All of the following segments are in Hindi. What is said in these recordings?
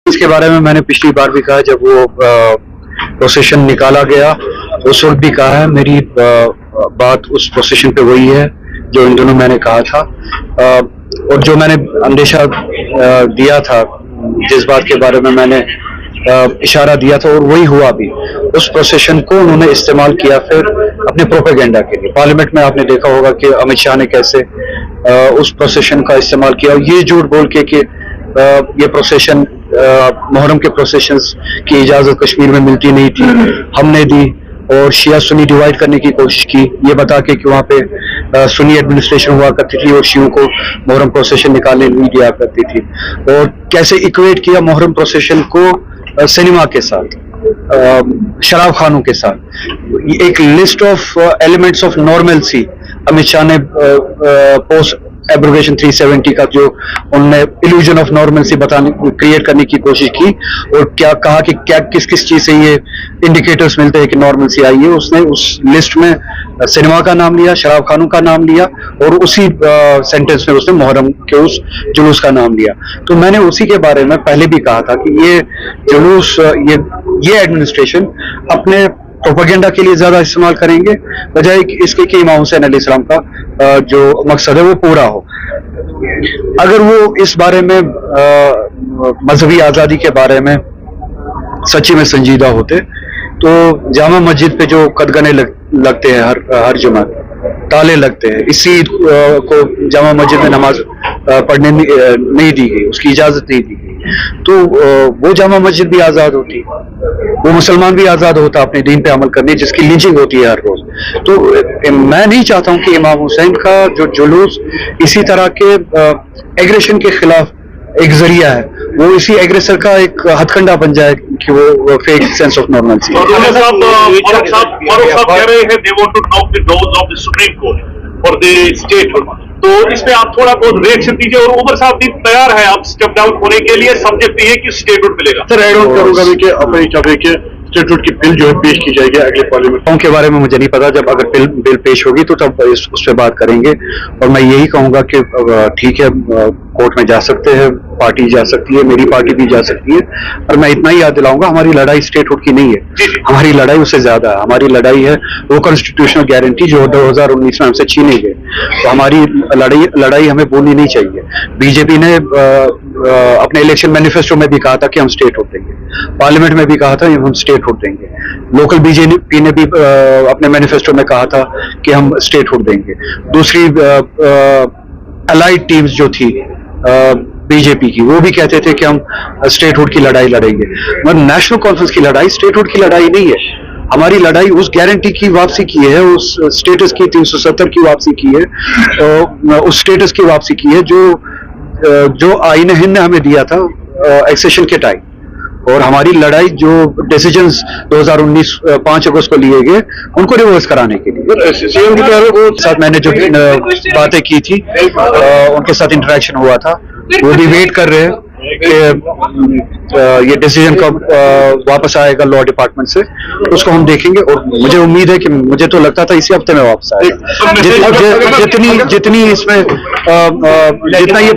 इसके बारे में मैंने पिछली बार भी कहा, जब वो प्रोसेशन निकाला गया उस वक्त भी कहा है। मेरी बात उस प्रोसेशन पे वही है जो इन दोनों मैंने कहा था, और जो मैंने अंदेशा दिया था, जिस बात के बारे में मैंने इशारा दिया था, और वही हुआ भी। उस प्रोसेशन को उन्होंने इस्तेमाल किया फिर अपने प्रोपेगेंडा के लिए। पार्लियामेंट में आपने देखा होगा कि अमित शाह ने कैसे उस प्रोसेशन का इस्तेमाल किया, और ये झूठ बोल के कि ये प्रोसेशन मुहर्रम के प्रोसेशंस की इजाजत कश्मीर में मिलती नहीं थी, हमने दी, और शिया सुन्नी डिवाइड करने की कोशिश की, ये बता के कि वहाँ पे सुन्नी एडमिनिस्ट्रेशन हुआ करती थी और शियों को मुहर्रम प्रोसेशन निकालने नहीं दिया करती थी, और कैसे इक्वेट किया मुहर्रम प्रोसेशन को सिनेमा के साथ, शराब खानों के साथ। एक list of elements of normalcy Amit Shah ने पोस्ट एब्रोगेशन 370 का जो उन्होंने इल्यूजन ऑफ नॉर्मलसी बताने क्रिएट करने की कोशिश की, और क्या कहा कि क्या किस किस चीज से ये इंडिकेटर्स मिलते हैं कि नॉर्मलसी आई है। उसने उस लिस्ट में सिनेमा का नाम लिया, शराब खानों का नाम लिया, और उसी सेंटेंस में उसने मुहर्रम के उस जुलूस का नाम लिया। तो मैंने उसी के बारे में पहले भी कहा था कि ये जुलूस, ये एडमिनिस्ट्रेशन अपने प्रोपेगेंडा के लिए ज्यादा इस्तेमाल करेंगे, बजाय इसके कि इमाम हुसैन अलैहिस्सलाम का जो मकसद है वो पूरा हो। अगर वो इस बारे में मजहबी आजादी के बारे में सच्ची में संजीदा होते, तो जामा मस्जिद पे जो कदगने लगते हैं हर जुमा, ताले लगते हैं, इसी को जामा मस्जिद में नमाज पढ़ने नहीं दी गई, उसकी इजाजत नहीं दी गई, तो वो जामा मस्जिद भी आजाद होती, वो मुसलमान भी आजाद होता अपने दीन पे अमल करने, जिसकी लीचिंग होती है हर रोज। तो मैं नहीं चाहता हूं कि इमाम हुसैन का जो जुलूस इसी तरह के एग्रेशन के खिलाफ एक जरिया है, वो इसी एग्रेसर का एक हथकंडा बन जाए कि वो फेक सेंस ऑफ नॉर्मलसी। तो इस पे आप थोड़ा बहुत रिएक्शन दीजिए, और उमर साहब भी तैयार है आप स्टेप डाउन होने के लिए, सब्जेक्ट ये कि स्टेटहुड मिलेगा। सर ऐड ऑन करूंगा भी कि अपने चाहे कि स्टेटहुड की बिल जो है पेश की जाएगी अगले पार्लियामेंट के बारे में मुझे नहीं पता। जब अगर बिल पेश होगी तो तब उस पर बात करेंगे, और मैं यही कहूंगा कि ठीक है, कोर्ट में जा सकते हैं, पार्टी जा सकती है, मेरी पार्टी भी जा सकती है, और मैं इतना ही याद दिलाऊंगा हमारी लड़ाई स्टेटहुड की नहीं है, हमारी लड़ाई उससे ज्यादा है। हमारी लड़ाई है वो कॉन्स्टिट्यूशनल गारंटी जो 2019 में हमसे छीने गए, तो हमारी लड़ाई हमें भूलनी नहीं चाहिए। बीजेपी ने अपने इलेक्शन मैनिफेस्टो में भी कहा था कि हम स्टेटहुड देंगे, पार्लियामेंट में भी कहा था हम स्टेटहुड देंगे, लोकल बीजेपी ने भी अपने मैनिफेस्टो में कहा था कि हम स्टेटहुड देंगे। दूसरी अलाइड टीम्स जो थी बीजेपी की, वो भी कहते थे कि हम स्टेटहुड की लड़ाई लड़ेंगे, मगर नेशनल कॉन्फ्रेंस की लड़ाई स्टेटहुड की लड़ाई नहीं है। हमारी लड़ाई उस गारंटी की वापसी की है, उस स्टेटस की 370 की वापसी की है, उस स्टेटस की वापसी की है जो आईन हिंद ने हमें दिया था एक्सेशन के टाइम। और हमारी लड़ाई जो डिसीजंस 2019 5 अगस्त को लिए गए उनको रिवर्स कराने के लिए। सीएम के साथ मैंने जो बातें की थी, उनके साथ इंटरेक्शन हुआ था, वो भी वेट कर रहे हैं कि ये डिसीजन कब वापस आएगा लॉ डिपार्टमेंट से, उसको हम देखेंगे। और मुझे उम्मीद है कि, मुझे तो लगता था इसी हफ्ते में वापस आएगा। जितनी इसमें जितना ये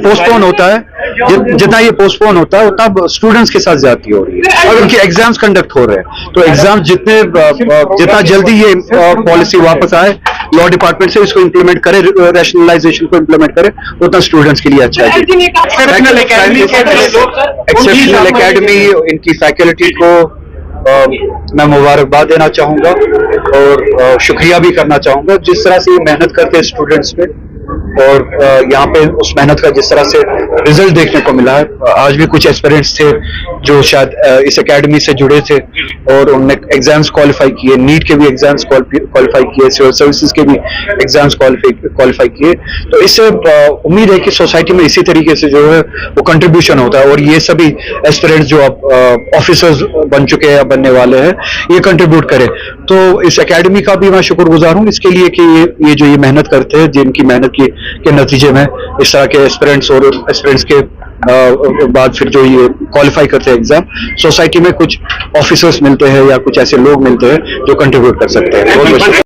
पोस्टपोन होता है उतना स्टूडेंट्स के साथ ज्यादती हो रही है। अगर उनके एग्जाम्स कंडक्ट हो रहे हैं तो एग्जाम जितना जल्दी ये पॉलिसी वापस आए लॉ डिपार्टमेंट से, इसको इम्प्लीमेंट करे, रैशनलाइजेशन को इम्प्लीमेंट करे, उतना स्टूडेंट्स के लिए अच्छा है। एक्सेप्शनल एकेडमी, इनकी फैकल्टी को मैं मुबारकबाद देना चाहूंगा और शुक्रिया भी करना चाहूंगा, जिस तरह से ये मेहनत करते हैं स्टूडेंट्स पे, और यहाँ पे उस मेहनत का जिस तरह से रिजल्ट देखने को मिला है। आज भी कुछ एस्पिरेंट्स थे जो शायद इस एकेडमी से जुड़े थे और उन्होंने एग्जाम्स क्वालिफाई किए, नीट के भी एग्जाम्स क्वालिफाई किए, सिविल सर्विसेज के भी एग्जाम्स क्वालिफाई किए। तो इससे उम्मीद है कि सोसाइटी में इसी तरीके से जो है वो कंट्रीब्यूशन होता है, और ये सभी एस्पिरेंट्स जो अब ऑफिसर्स बन चुके हैं, बनने वाले हैं, ये कंट्रीब्यूट करें। तो इस एकेडमी का भी मैं शुक्रगुजार हूँ इसके लिए कि ये जो ये मेहनत करते हैं, जिनकी मेहनत के नतीजे में इस तरह के एस्पिरेंट्स और एस्पिरेंट्स के बाद फिर जो ये क्वालिफाई करते हैं एग्जाम, सोसाइटी में कुछ ऑफिसर्स मिलते हैं या कुछ ऐसे लोग मिलते हैं जो कंट्रीब्यूट कर सकते हैं। बहुत